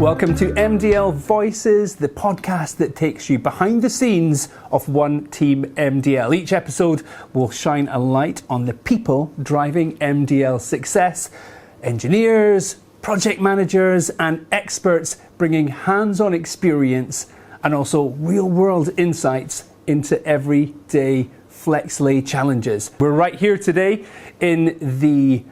Welcome to MDL Voices, the podcast that takes you behind the scenes of One Team MDL. Each episode will shine a light on the people driving MDL success, engineers, project managers and experts bringing hands-on experience and also real-world insights into everyday FlexLay challenges. We're right here today in the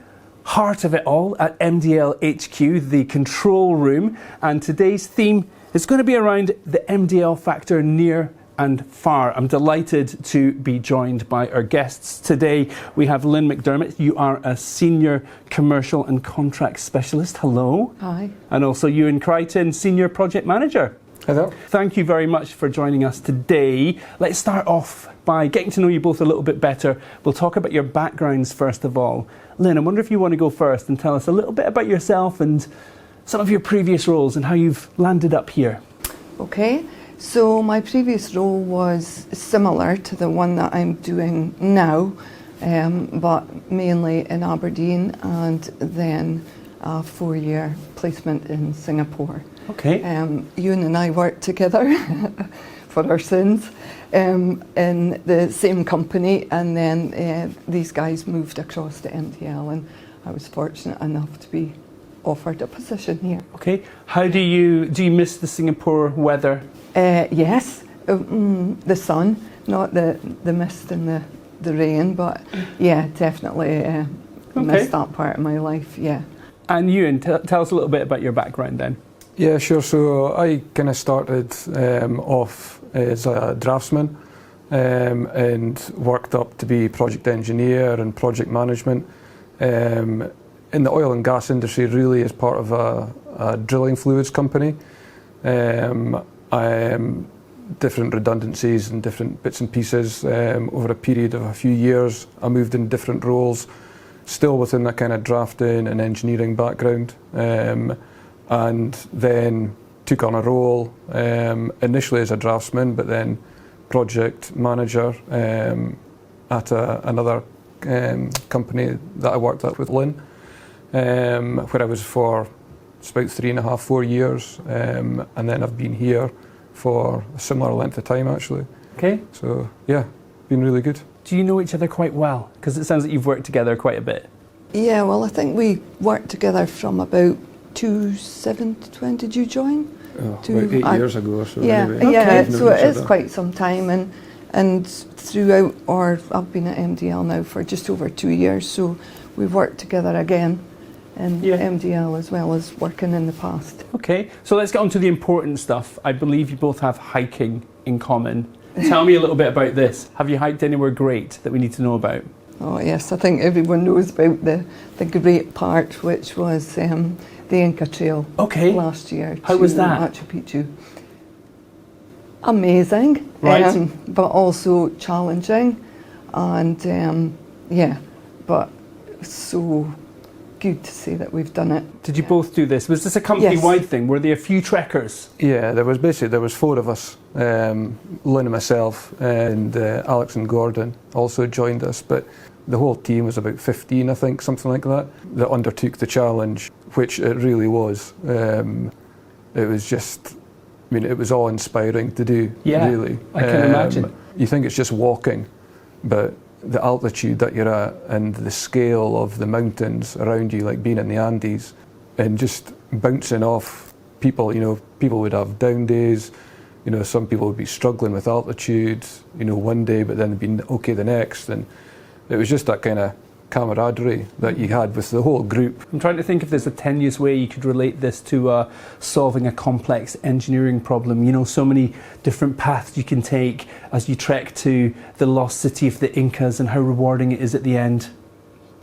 heart of it all at MDL HQ, the control room, and today's theme is going to be around the MDL Factor near and far. I'm delighted to be joined by our guests today. We have Lynne McDermott. You are a Senior Commercial and Contract Specialist. Hello. Hi. And also Euan Crichton, Senior Project Manager. Hello. Thank you very much for joining us today. Let's start off by getting to know you both a little bit better. We'll talk about your backgrounds first of all. Lynne, I wonder if you want to go first and tell us a little bit about yourself and some of your previous roles and how you've landed up here. Okay, so my previous role was similar to the one that I'm doing now, but mainly in Aberdeen and then a 4-year placement in Singapore. Okay. Euan and I worked together for our sins in the same company, and then these guys moved across to MDL, and I was fortunate enough to be offered a position here. Okay. How do you miss the Singapore weather? Yes, the sun, not the mist and the rain, but yeah, definitely missed that part of my life. Yeah. And Euan, tell us a little bit about your background then. Yeah, sure. So I kind of started off as a draftsman and worked up to be project engineer and project management in the oil and gas industry, really as part of a drilling fluids company. Different redundancies and different bits and pieces over a period of a few years. I moved in different roles, still within that kind of drafting and engineering background. And then took on a role initially as a draftsman, but then project manager at another company that I worked at with Lynne, where I was for about 3.5, 4 years, and then I've been here for a similar length of time actually. Okay. So yeah, been really good. Do you know each other quite well? Because it sounds like you've worked together quite a bit. Yeah, well, I think we worked together from about 2007. When did you join? About 8 years ago or so. Yeah, anyway. yeah. So it is quite some time, and throughout, or I've been at MDL now for just over 2 years. So we've worked together again in MDL as well as working in the past. Okay, so let's get on to the important stuff. I believe you both have hiking in common. Tell me a little bit about this. Have you hiked anywhere great that we need to know about? Oh yes, I think everyone knows about the great part, which was the Inca Trail last year. How was that? Machu Picchu. Amazing, right? But also challenging, and but so good to see that we've done it. Did you both do this? Was this a company-wide thing? Were there a few trekkers? Yeah, there was 4 of us, Lynne and myself, and Alex and Gordon also joined us, but the whole team was about 15, I think, something like that that undertook the challenge, which it really was. It was just, I mean, it was all inspiring to do, really. I can imagine. You think it's just walking, but the altitude that you're at and the scale of the mountains around you, like being in the Andes, and just bouncing off people, people would have down days, some people would be struggling with altitude, one day, but then they'd be okay the next, and it was just that kind of camaraderie that you had with the whole group. I'm trying to think if there's a tenuous way you could relate this to solving a complex engineering problem. So many different paths you can take as you trek to the lost city of the Incas and how rewarding it is at the end.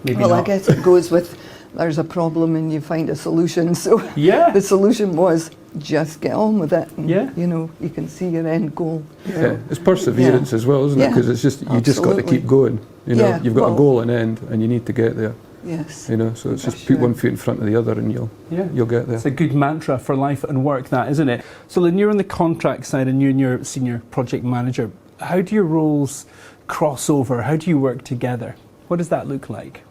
Maybe not. I guess it goes with there's a problem and you find a solution. So the solution was just get on with it. And, you can see your end goal. Yeah, it's perseverance as well, isn't it? Because it's just you just got to keep going. You've got a goal and end, and you need to get there. Yes. So it's just put one foot in front of the other, and you'll get there. It's a good mantra for life and work, that, isn't it? So, Lynne, you're on the contract side, and you're Senior Project Manager. How do your roles cross over? How do you work together? What does that look like?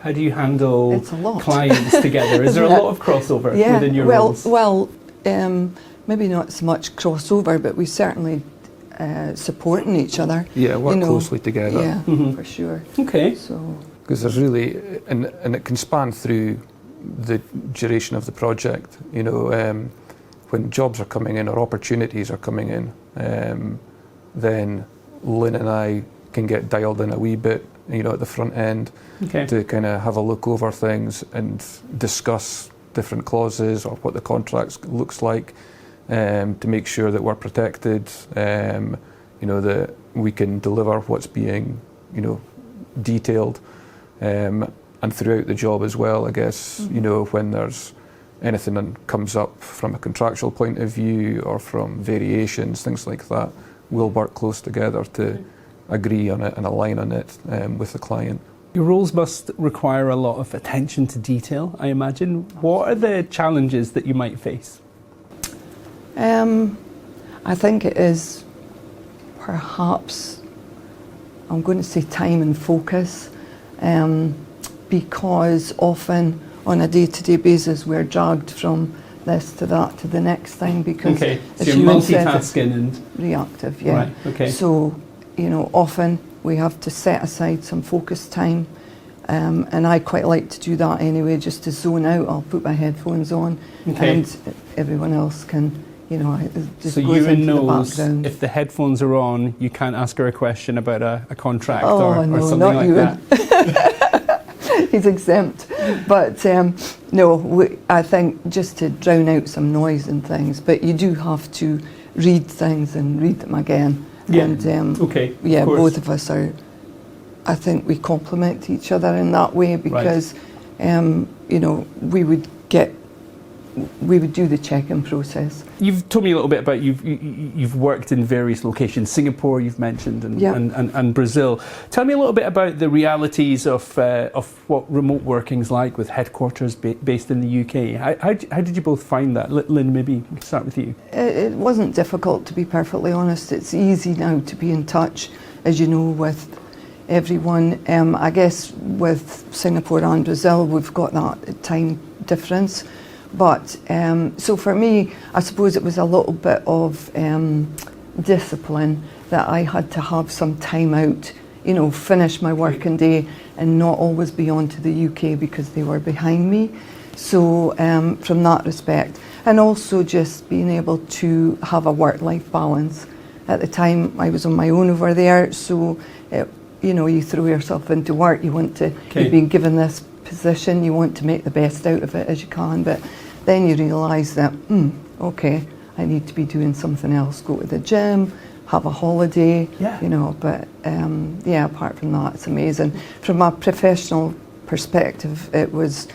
How do you handle It's a lot. clients together? Is there a lot of crossover within your roles? Well, maybe not so much crossover, but we certainly supporting each other. Yeah, work closely together. Yeah, for sure. Okay. So, Because there's really, and it can span through the duration of the project. You know, when jobs are coming in or opportunities are coming in, then Lynne and I can get dialed in a wee bit, you know, at the front end to kind of have a look over things and discuss different clauses or what the contract looks like, to make sure that we're protected, you know, that we can deliver what's being, you know, detailed, and throughout the job as well, I guess, you know, when there's anything that comes up from a contractual point of view or from variations, things like that, we'll work close together to agree on it and align on it with the client. Your roles must require a lot of attention to detail, I imagine. What are the challenges that you might face? I think it is perhaps, I'm going to say time and focus, because often on a day-to-day basis we're dragged from this to that to the next thing, because So as you're Euan said, multitasking and reactive, yeah. Right, okay. So, you know, often we have to set aside some focus time, and I quite like to do that anyway, just to zone out. I'll put my headphones on, and everyone else can, you know, it just so goes Euan into the knows background. if the headphones are on, you can't ask her a question about a contract Oh, or no, something not like Euan. that. He's exempt. But no, I think just to drown out some noise and things, but you do have to read things and read them again. Yeah. And Okay. yeah, of course. both of us are, I think we complement each other in that way, because you know, we would do the check-in process. You've told me a little bit about you've worked in various locations. Singapore, you've mentioned, and Brazil. Tell me a little bit about the realities of what remote working's like with headquarters based in the UK. How did you both find that? Lynne, maybe we can start with you. It wasn't difficult, to be perfectly honest. It's easy now to be in touch, as you know, with everyone. I guess with Singapore and Brazil, we've got that time difference. But so for me, I suppose it was a little bit of discipline that I had to have some time out, you know, finish my working day and not always be on to the UK because they were behind me. So from that respect, and also just being able to have a work-life balance. At the time, I was on my own over there, so you know, you throw yourself into work. You want to. You've been given this position, you want to make the best out of it as you can, but then you realise that, okay, I need to be doing something else, go to the gym, have a holiday, you know, but yeah, apart from that, it's amazing. From a professional perspective, it was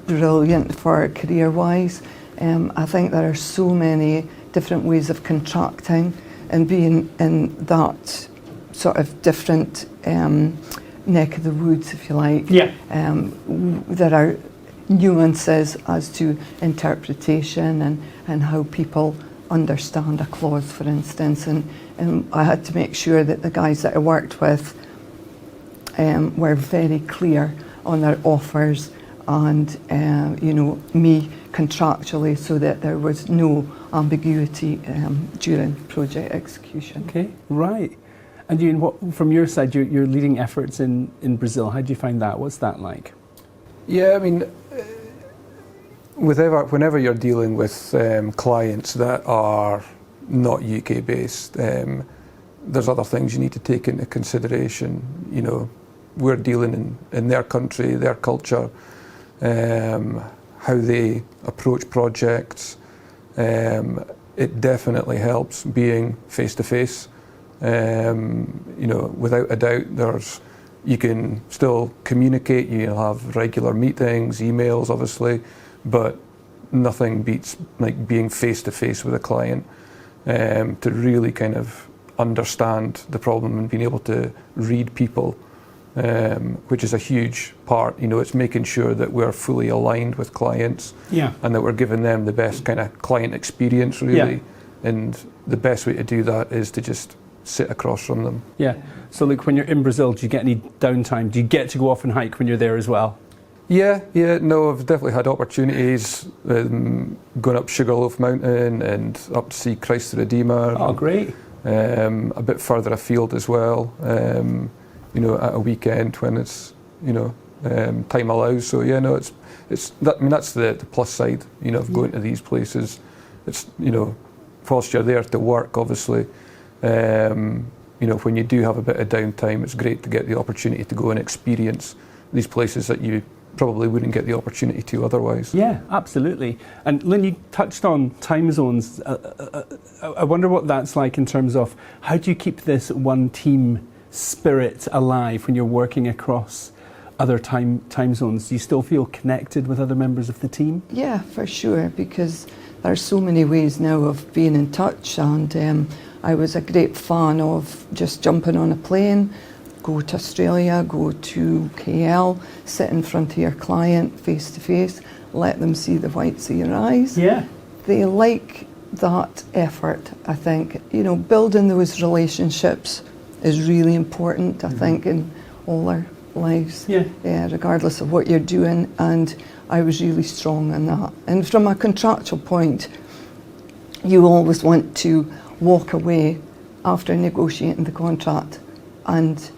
brilliant for career-wise. I think there are so many different ways of contracting, and being in that sort of different neck of the woods, if you like. There are nuances as to interpretation and how people understand a clause, for instance. And I had to make sure that the guys that I worked with were very clear on their offers and, you know, me contractually, so that there was no ambiguity during project execution. Okay, right. And Euan, what, from your side, you're leading efforts in Brazil. How do you find that? What's that like? Yeah, I mean, whenever you're dealing with clients that are not UK based, there's other things you need to take into consideration. You know, we're dealing in their country, their culture, how they approach projects. It definitely helps being face to face. You know, without a doubt, you can still communicate, you'll have regular meetings, emails obviously, but nothing beats like being face to face with a client, to really kind of understand the problem and being able to read people, which is a huge part. You know, it's making sure that we're fully aligned with clients, and that we're giving them the best kind of client experience, really. And the best way to do that is to just sit across from them. Yeah. So, like, when you're in Brazil, do you get any downtime? Do you get to go off and hike when you're there as well? Yeah, no, I've definitely had opportunities going up Sugarloaf Mountain and up to see Christ the Redeemer. Oh, great. A bit further afield as well, at a weekend when it's, time allows. So yeah, no, it's that. I mean, that's the plus side, of going to these places. It's, whilst you're there to work, obviously, when you do have a bit of downtime, it's great to get the opportunity to go and experience these places that you probably wouldn't get the opportunity to otherwise. Yeah, absolutely. And Lynne, you touched on time zones. I wonder what that's like in terms of how do you keep this one team spirit alive when you're working across other time zones? Do you still feel connected with other members of the team? Yeah, for sure, because there's so many ways now of being in touch, and I was a great fan of just jumping on a plane, go to Australia, go to KL, sit in front of your client face to face, let them see the whites of your eyes. Yeah. They like that effort, I think. Building those relationships is really important, I think, in all our lives, regardless of what you're doing, and I was really strong in that. And from a contractual point, you always want to walk away after negotiating the contract and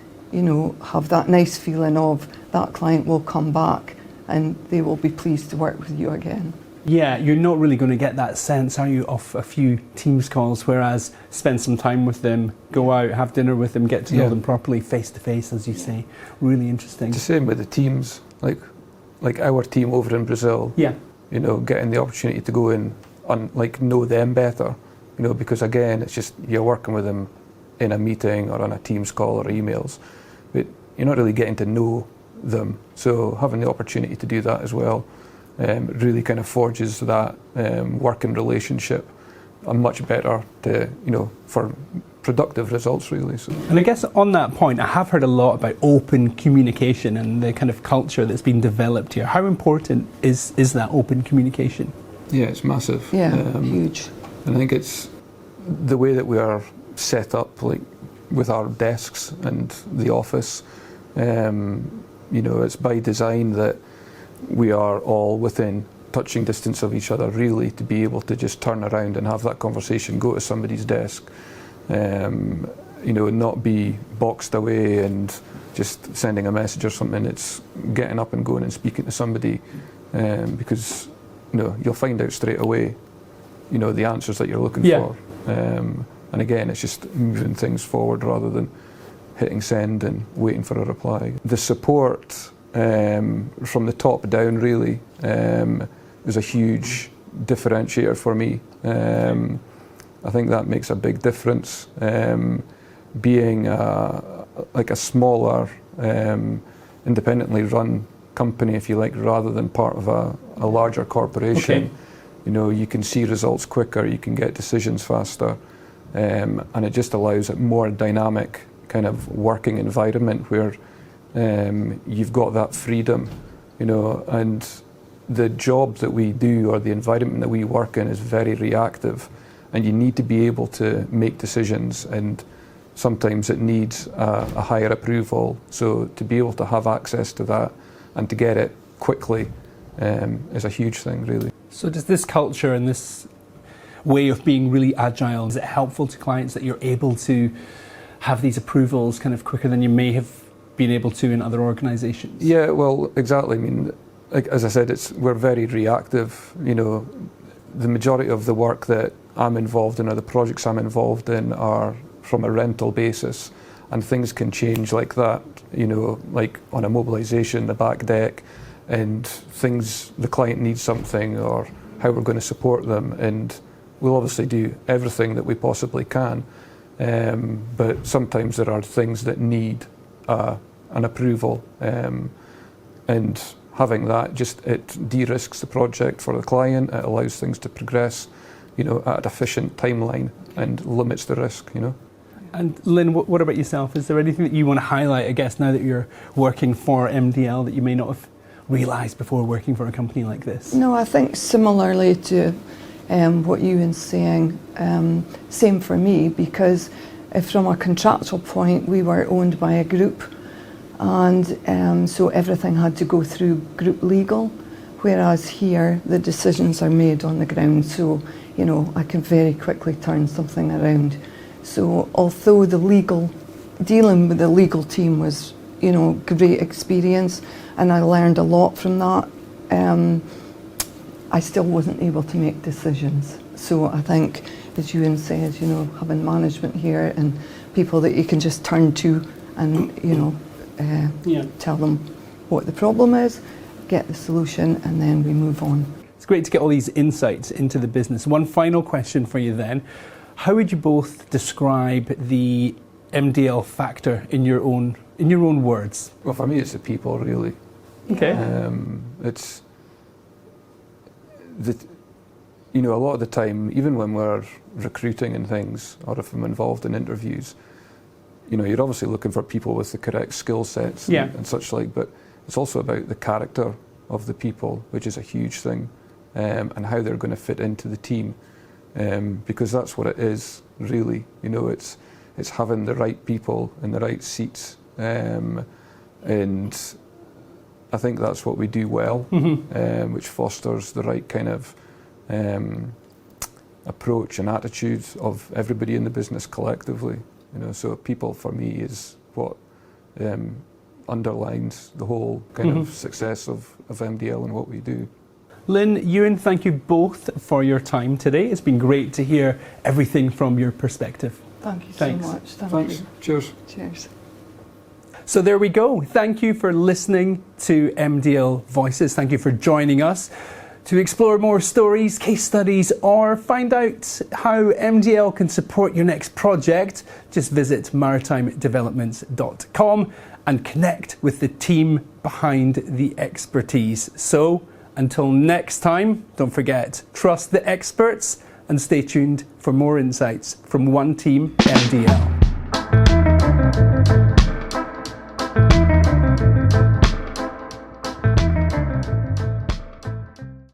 have that nice feeling of that client will come back and they will be pleased to work with you again. Yeah, you're not really going to get that sense, are you, of a few Teams calls, whereas spend some time with them, go out, have dinner with them, get to know them properly, face to face, as you say. Really interesting. It's the same with the teams, like our team over in Brazil. Yeah. Getting the opportunity to go in and know them better, because again, it's just you're working with them in a meeting or on a Teams call or emails, but you're not really getting to know them. So having the opportunity to do that as well really kind of forges that working relationship and much better to, for productive results really. So. And I guess on that point, I have heard a lot about open communication and the kind of culture that's been developed here. How important is that open communication? Yeah, it's massive. Yeah, huge. And I think it's the way that we are set up, with our desks and the office. It's by design that we are all within touching distance of each other, really, to be able to just turn around and have that conversation, go to somebody's desk, not be boxed away and just sending a message or something. It's getting up and going and speaking to somebody, because you'll find out straight away, the answers that you're looking for. And again, it's just moving things forward rather than hitting send and waiting for a reply. The support from the top down really is a huge differentiator for me. I think that makes a big difference. Being a smaller, independently run company, if you like, rather than part of a larger corporation, you can see results quicker, you can get decisions faster. And it just allows a more dynamic kind of working environment where you've got that freedom, and the job that we do or the environment that we work in is very reactive, and you need to be able to make decisions, and sometimes it needs a higher approval. So to be able to have access to that and to get it quickly is a huge thing, really. So does this culture and this way of being really agile, is it helpful to clients that you're able to have these approvals kind of quicker than you may have been able to in other organisations? Yeah, well, exactly. I mean, as I said, we're very reactive. The majority of the work that I'm involved in or the projects I'm involved in are from a rental basis, and things can change like that, like on a mobilisation, the back deck, and the client needs something or how we're going to support them, and we'll obviously do everything that we possibly can, but sometimes there are things that need an approval, and having that it de-risks the project for the client. It allows things to progress, at an efficient timeline and limits the risk. And Lynne, what about yourself? Is there anything that you want to highlight, I guess, now that you're working for MDL that you may not have realised before working for a company like this? No, I think similarly to what Euan's saying, same for me, because if from a contractual point we were owned by a group and so everything had to go through group legal, whereas here the decisions are made on the ground, so you know I can very quickly turn something around. So although dealing with the legal team was, you know, great experience, and I learned a lot from that, I still wasn't able to make decisions. So I think, as Euan says, you know, having management here and people that you can just turn to and, you know, tell them what the problem is, get the solution, and then we move on. It's great to get all these insights into the business. One final question for you then. How would you both describe the MDL factor in your own words? Well, for me, it's the people, really. Okay. It's you know, a lot of the time, even when we're recruiting and things, or if I'm involved in interviews, you know, you're obviously looking for people with the correct skill sets and such like, but it's also about the character of the people, which is a huge thing, and how they're going to fit into the team, because that's what it is, really. You know, it's having the right people in the right seats, and I think that's what we do well, which fosters the right kind of approach and attitude of everybody in the business collectively. You know, so people for me is what underlines the whole kind of success of MDL and what we do. Lynne, Euan, thank you both for your time today. It's been great to hear everything from your perspective. Thank you Thanks. so much. Thanks. You. Cheers. Cheers. So there we go. Thank you for listening to MDL Voices. Thank you for joining us. To explore more stories, case studies, or find out how MDL can support your next project, just visit maritimedevelopments.com and connect with the team behind the expertise. So until next time, don't forget, trust the experts and stay tuned for more insights from One Team MDL.